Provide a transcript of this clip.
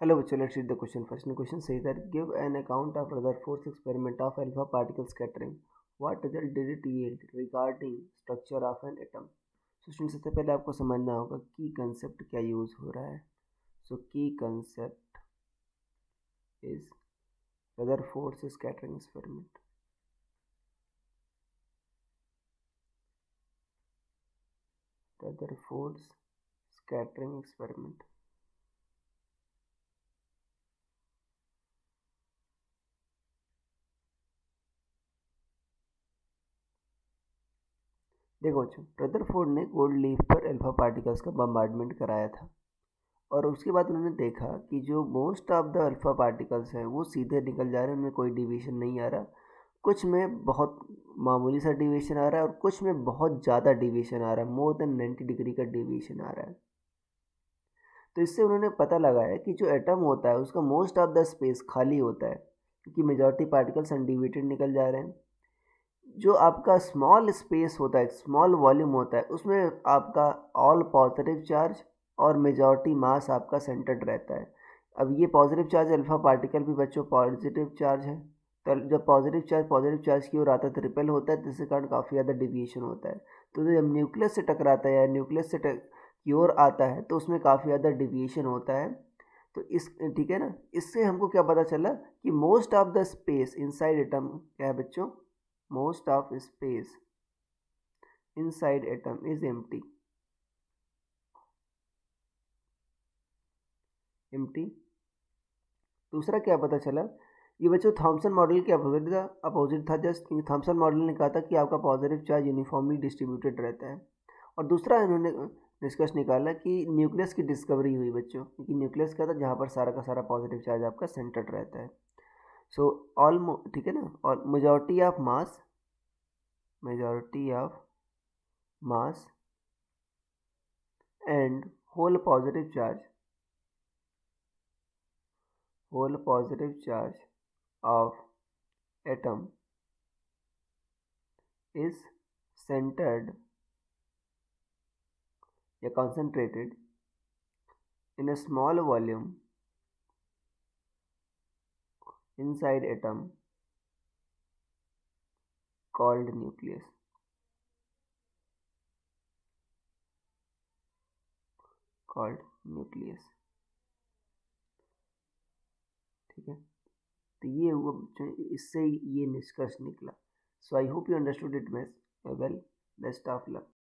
Hello, bachcho, let's read the question first. The question says that give an account of Rutherford's experiment of alpha particle scattering. What result did it yield regarding structure of an atom? So students, सबसे पहले आपको समझना होगा की concept क्या use हो रहा है. सो की concept is Rutherford's scattering experiment. Rutherford's scattering experiment. देखो बच्चों, रदरफोर्ड ने गोल्ड लीफ पर अल्फा पार्टिकल्स का बम्बार्डमेंट कराया था और उसके बाद उन्होंने देखा कि जो most of the alpha particles हैं वो सीधे निकल जा रहे हैं, उनमें कोई डिवीजन नहीं आ रहा. कुछ में बहुत मामूली सा डिवीजन आ रहा है और कुछ में बहुत ज़्यादा डिवीजन आ रहा है, मोर देन 90 डिग्री का डिवीजन आ रहा है. तो इससे उन्होंने पता लगाया कि जो एटम होता है उसका मोस्ट ऑफ द स्पेस खाली होता है क्योंकि मेजॉरिटी पार्टिकल्स अनडिविटेड निकल जा रहे हैं. जो आपका स्मॉल स्पेस होता है, स्मॉल वॉल्यूम होता है, उसमें आपका ऑल पॉजिटिव चार्ज और मेजॉरिटी मास आपका सेंटर्ड रहता है. अब ये पॉजिटिव चार्ज अल्फा पार्टिकल भी बच्चों पॉजिटिव चार्ज है, तो जब पॉजिटिव चार्ज की ओर आता है तो रिपेल होता है, जिसके कारण काफ़ी ज़्यादा डिविएशन होता है. तो जब न्यूक्लियस से टकराता है या न्यूक्लियस से की ओर आता है तो उसमें काफ़ी ज़्यादा डिविएशन होता है. तो इस ठीक है ना, इससे हमको क्या पता चला कि most of the space inside atom क्या है बच्चों, most of space inside atom is empty. दूसरा क्या पता चला, ये बच्चों थॉमसन मॉडल के अपोजिट था. जस्ट थॉमसन मॉडल ने कहा था कि आपका पॉजिटिव चार्ज यूनिफॉर्मली डिस्ट्रीब्यूटेड रहता है. और दूसरा इन्होंने निष्कर्ष निकाला कि न्यूक्लियस की डिस्कवरी हुई बच्चों, क्योंकि न्यूक्लियस क्या था जहाँ पर सारा का सारा पॉजिटिव चार्ज आपका सेंटर्ड रहता है. सो ठीक है ना, और majority of mass and whole positive charge of atom is centered या concentrated in a small volume inside atom called nucleus. ठीक है, तो ये हुआ बच्चों, इससे ये निष्कर्ष निकला. So I hope you understood it well. Best of luck.